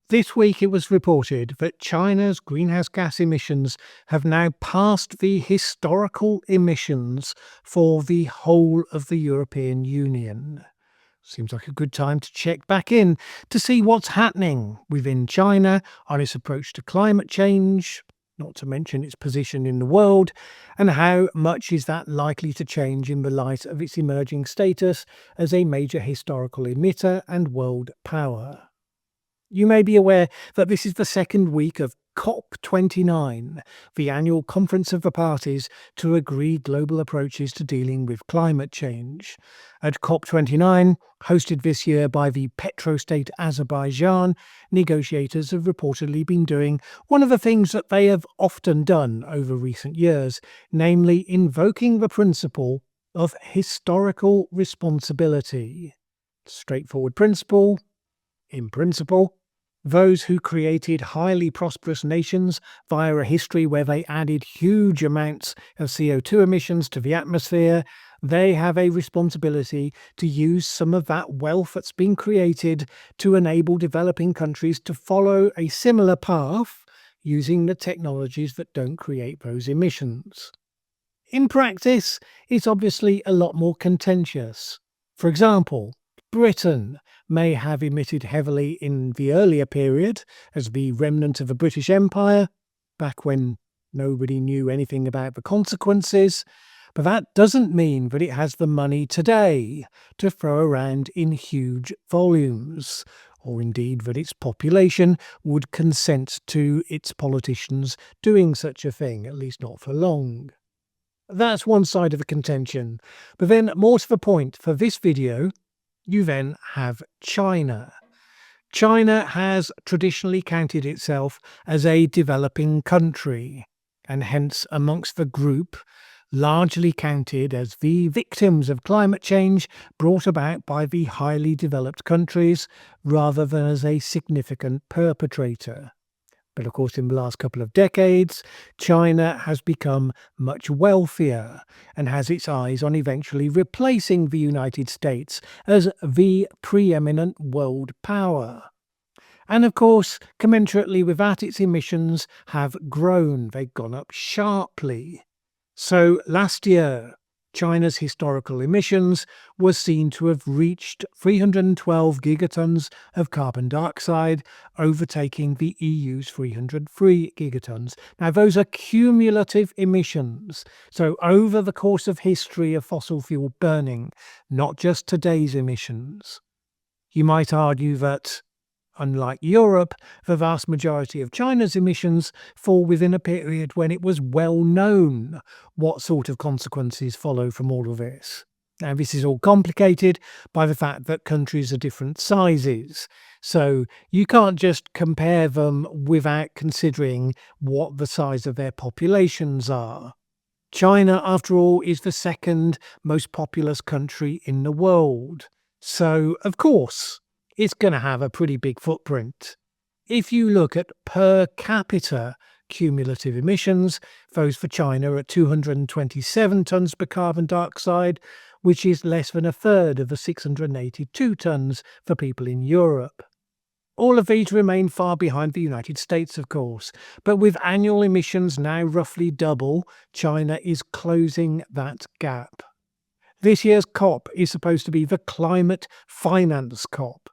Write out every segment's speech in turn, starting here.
This week it was reported that China's greenhouse gas emissions have now passed the historical emissions for the whole of the European Union. Seems like a good time to check back in to see what's happening within China on its approach to climate change, not to mention its position in the world, and how much is that likely to change in the light of its emerging status as a major historical emitter and world power. You may be aware that this is the second week of COP29, the annual conference of the parties to agree global approaches to dealing with climate change. At COP29, hosted this year by the petrostate Azerbaijan, negotiators have reportedly been doing one of the things that they have often done over recent years, namely invoking the principle of historical responsibility. Straightforward principle. In principle, those who created highly prosperous nations via a history where they added huge amounts of CO2 emissions to the atmosphere, they have a responsibility to use some of that wealth that's been created to enable developing countries to follow a similar path using the technologies that don't create those emissions. In practice, it's obviously a lot more contentious. For example, Britain may have emitted heavily in the earlier period as the remnant of the British Empire, back when nobody knew anything about the consequences, but that doesn't mean that it has the money today to throw around in huge volumes, or indeed that its population would consent to its politicians doing such a thing, at least not for long. That's one side of the contention, but then more to the point for this video, you then have China. China has traditionally counted itself as a developing country, and hence amongst the group largely counted as the victims of climate change brought about by the highly developed countries, rather than as a significant perpetrator. But of course, in the last couple of decades, China has become much wealthier and has its eyes on eventually replacing the United States as the preeminent world power. And of course, commensurately with that, its emissions have grown. They've gone up sharply. So last year, China's historical emissions were seen to have reached 312 gigatons of carbon dioxide, overtaking the EU's 303 gigatons. Now, those are cumulative emissions, so over the course of history of fossil fuel burning, not just today's emissions. You might argue that, unlike Europe, the vast majority of China's emissions fall within a period when it was well known what sort of consequences follow from all of this. Now, this is all complicated by the fact that countries are different sizes, so you can't just compare them without considering what the size of their populations are. China, after all, is the second most populous country in the world, so of course, it's going to have a pretty big footprint. If you look at per capita cumulative emissions, those for China are at 227 tonnes per carbon dioxide, which is less than a third of the 682 tonnes for people in Europe. All of these remain far behind the United States, of course, but with annual emissions now roughly double, China is closing that gap. This year's COP is supposed to be the Climate Finance COP,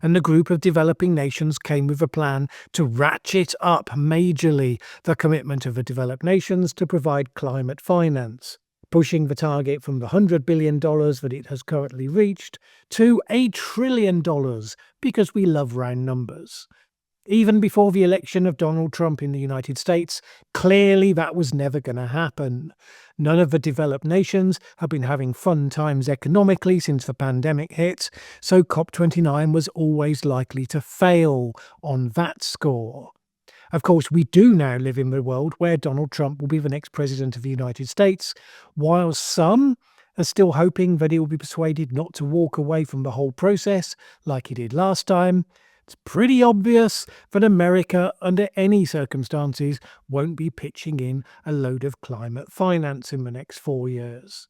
and the group of developing nations came with a plan to ratchet up majorly the commitment of the developed nations to provide climate finance, pushing the target from the $100 billion that it has currently reached to $1 trillion, because we love round numbers. Even before the election of Donald Trump in the United States, clearly that was never going to happen. None of the developed nations have been having fun times economically since the pandemic hit, so COP29 was always likely to fail on that score. Of course, we do now live in a world where Donald Trump will be the next president of the United States, while some are still hoping that he will be persuaded not to walk away from the whole process like he did last time. It's pretty obvious that America, under any circumstances, won't be pitching in a load of climate finance in the next 4 years.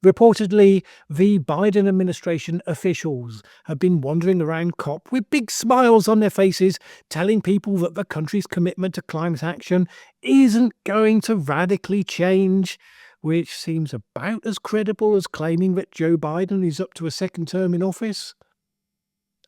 Reportedly, the Biden administration officials have been wandering around COP with big smiles on their faces, telling people that the country's commitment to climate action isn't going to radically change, which seems about as credible as claiming that Joe Biden is up to a second term in office.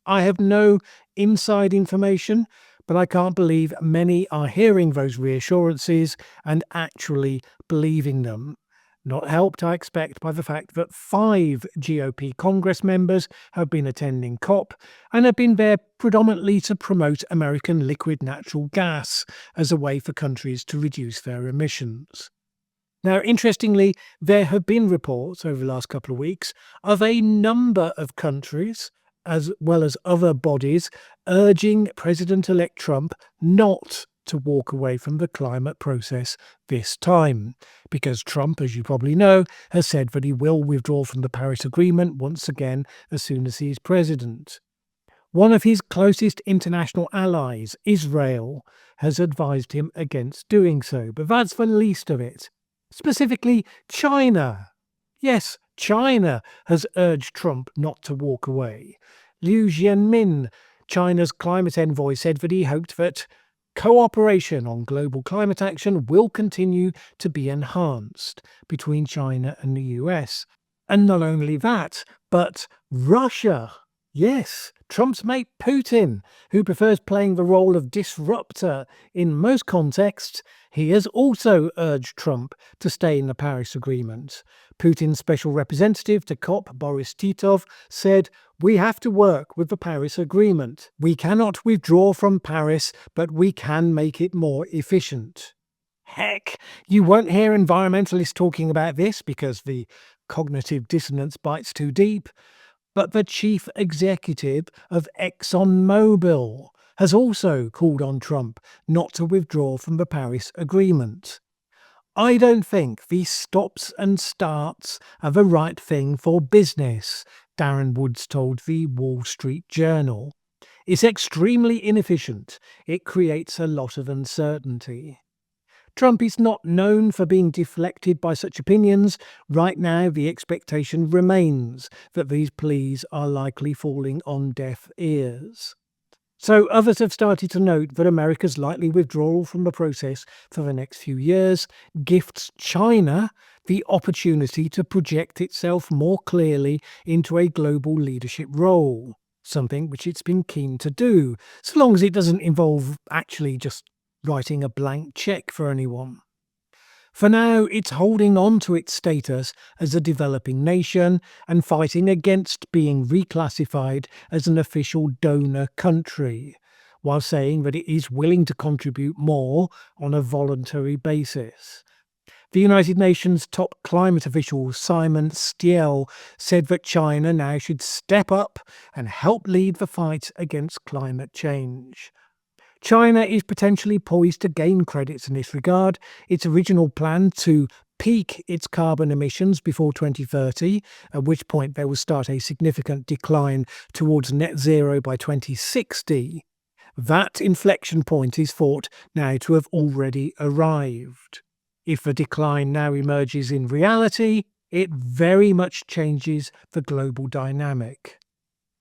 I have no inside information, but I can't believe many are hearing those reassurances and actually believing them. Not helped, I expect, by the fact that 5 GOP Congress members have been attending COP and have been there predominantly to promote American liquid natural gas as a way for countries to reduce their emissions. Now, interestingly, there have been reports over the last couple of weeks of a number of countries, as well as other bodies, urging President-elect Trump not to walk away from the climate process this time. Because Trump, as you probably know, has said that he will withdraw from the Paris Agreement once again as soon as he is president. One of his closest international allies, Israel, has advised him against doing so, but that's the least of it. Specifically, China. Yes, China has urged Trump not to walk away. Liu Jianmin, China's climate envoy, said that he hoped that cooperation on global climate action will continue to be enhanced between China and the US. And not only that, but Russia. Yes, Trump's mate Putin, who prefers playing the role of disruptor in most contexts, he has also urged Trump to stay in the Paris Agreement. Putin's special representative to COP, Boris Titov, said, "We have to work with the Paris Agreement. We cannot withdraw from Paris, but we can make it more efficient." Heck, you won't hear environmentalists talking about this because the cognitive dissonance bites too deep. But the chief executive of ExxonMobil has also called on Trump not to withdraw from the Paris Agreement. I don't think these stops and starts are the right thing for business, Darren Woods told the Wall Street Journal. It's extremely inefficient. It creates a lot of uncertainty. Trump is not known for being deflected by such opinions. Right now, the expectation remains that these pleas are likely falling on deaf ears. So others have started to note that America's likely withdrawal from the process for the next few years gifts China the opportunity to project itself more clearly into a global leadership role, something which it's been keen to do, so long as it doesn't involve actually just writing a blank check for anyone. For now, it's holding on to its status as a developing nation and fighting against being reclassified as an official donor country, while saying that it is willing to contribute more on a voluntary basis. The United Nations top climate official Simon Stiell said that China now should step up and help lead the fight against climate change. China is potentially poised to gain credits in this regard. Its original plan to peak its carbon emissions before 2030, at which point they will start a significant decline towards net zero by 2060. That inflection point is thought now to have already arrived. If the decline now emerges in reality, it very much changes the global dynamic.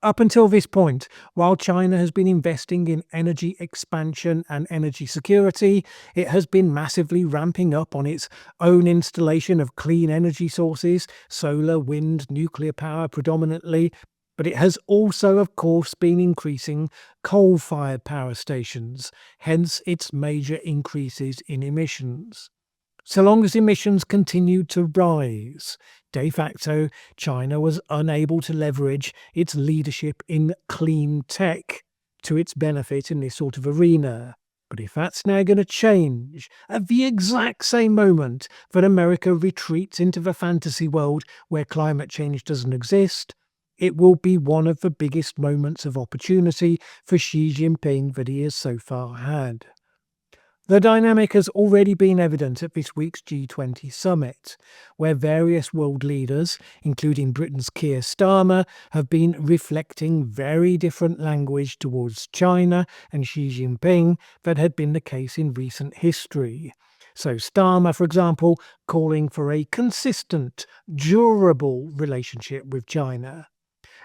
Up until this point, while China has been investing in energy expansion and energy security, it has been massively ramping up on its own installation of clean energy sources, solar, wind, nuclear power predominantly, but it has also, of course, been increasing coal-fired power stations, hence its major increases in emissions. So long as emissions continued to rise, de facto, China was unable to leverage its leadership in clean tech to its benefit in this sort of arena. But if that's now going to change, at the exact same moment that America retreats into the fantasy world where climate change doesn't exist, it will be one of the biggest moments of opportunity for Xi Jinping that he has so far had. The dynamic has already been evident at this week's G20 summit, where various world leaders, including Britain's Keir Starmer, have been reflecting very different language towards China and Xi Jinping than had been the case in recent history. So Starmer, for example, calling for a consistent, durable relationship with China.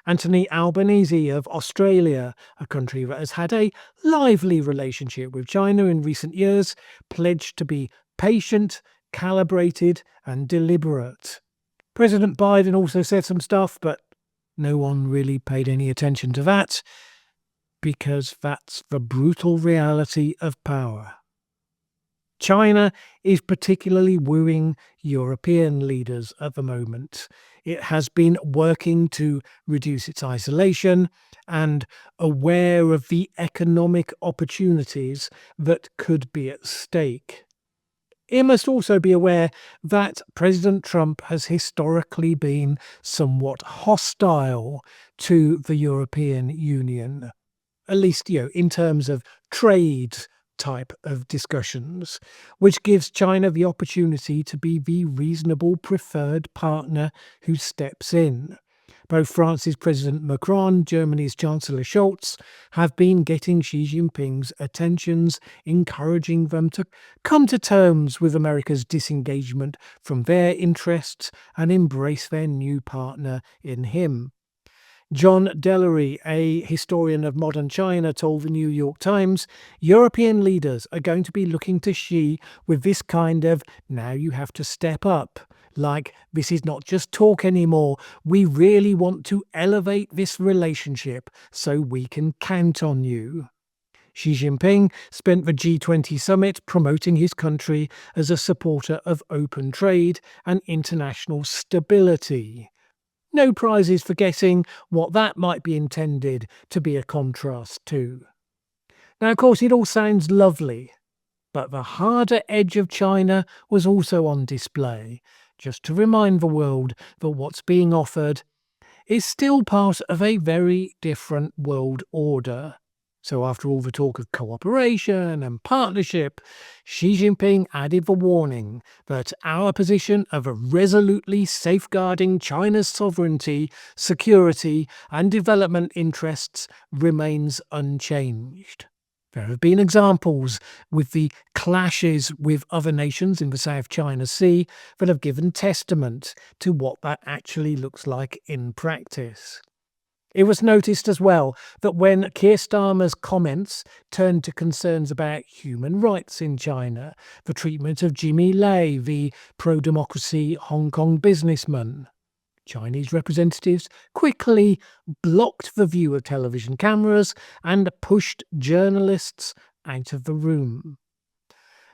Anthony Albanese of Australia, a country that has had a lively relationship with China in recent years, pledged to be patient, calibrated, and deliberate. President Biden also said some stuff, but no one really paid any attention to that, because that's the brutal reality of power. China is particularly wooing European leaders at the moment. It has been working to reduce its isolation and aware of the economic opportunities that could be at stake. It must also be aware that President Trump has historically been somewhat hostile to the European Union, at least, in terms of trade type of discussions, which gives China the opportunity to be the reasonable preferred partner who steps in. Both France's President Macron, Germany's Chancellor Scholz have been getting Xi Jinping's attentions, encouraging them to come to terms with America's disengagement from their interests and embrace their new partner in him. John Dellery, a historian of modern China, told the New York Times, European leaders are going to be looking to Xi with this kind of, now you have to step up. Like, this is not just talk anymore. We really want to elevate this relationship so we can count on you. Xi Jinping spent the G20 summit promoting his country as a supporter of open trade and international stability. No prizes for guessing what that might be intended to be a contrast to. Now, of course, it all sounds lovely, but the harder edge of China was also on display, just to remind the world that what's being offered is still part of a very different world order. So after all the talk of cooperation and partnership, Xi Jinping added the warning that our position of resolutely safeguarding China's sovereignty, security and development interests remains unchanged. There have been examples with the clashes with other nations in the South China Sea that have given testament to what that actually looks like in practice. It was noticed as well that when Keir Starmer's comments turned to concerns about human rights in China, the treatment of Jimmy Lai, the pro-democracy Hong Kong businessman, Chinese representatives quickly blocked the view of television cameras and pushed journalists out of the room.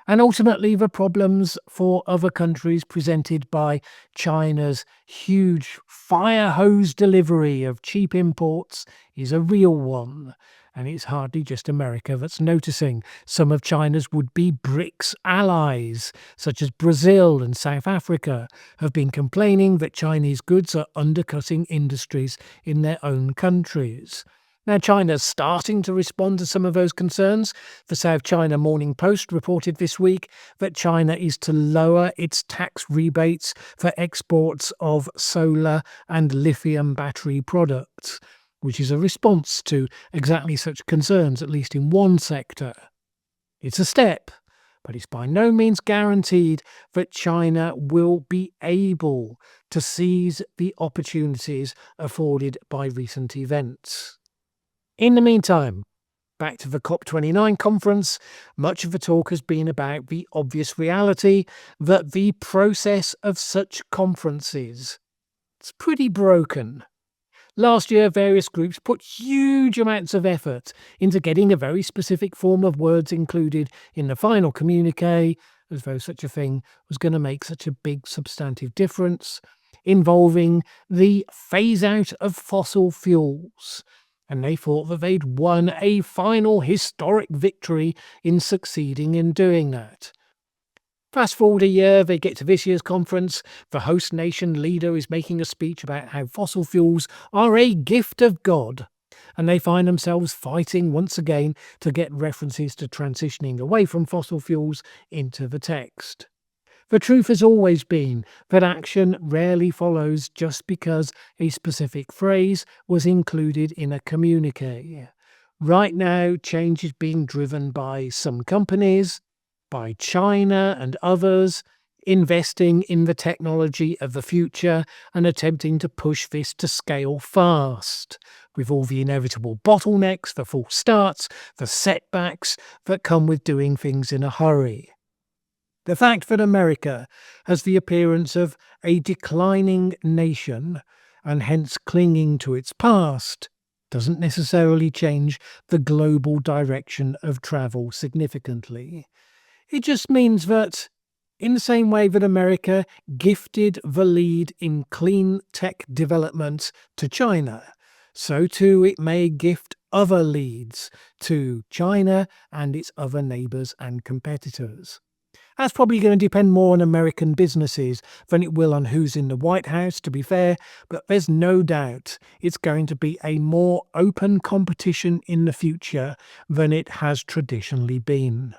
And ultimately, the problems for other countries presented by China's huge fire hose delivery of cheap imports is a real one. And it's hardly just America that's noticing. Some of China's would-be BRICS allies, such as Brazil and South Africa, have been complaining that Chinese goods are undercutting industries in their own countries. Now, China's starting to respond to some of those concerns. The South China Morning Post reported this week that China is to lower its tax rebates for exports of solar and lithium battery products, which is a response to exactly such concerns, at least in one sector. It's a step, but it's by no means guaranteed that China will be able to seize the opportunities afforded by recent events. In the meantime, back to the COP29 conference, much of the talk has been about the obvious reality that the process of such conferences is pretty broken. Last year, various groups put huge amounts of effort into getting a very specific form of words included in the final communique, as though such a thing was going to make such a big substantive difference, involving the phase-out of fossil fuels. And they thought that they'd won a final historic victory in succeeding in doing that. Fast forward a year, they get to this year's conference. The host nation leader is making a speech about how fossil fuels are a gift of God. And they find themselves fighting once again to get references to transitioning away from fossil fuels into the text. The truth has always been that action rarely follows just because a specific phrase was included in a communique. Right now, change is being driven by some companies, by China and others investing in the technology of the future and attempting to push this to scale fast, with all the inevitable bottlenecks, the false starts, the setbacks that come with doing things in a hurry. The fact that America has the appearance of a declining nation, and hence clinging to its past, doesn't necessarily change the global direction of travel significantly. It just means that, in the same way that America gifted the lead in clean tech development to China, so too it may gift other leads to China and its other neighbours and competitors. That's probably going to depend more on American businesses than it will on who's in the White House, to be fair, but there's no doubt it's going to be a more open competition in the future than it has traditionally been.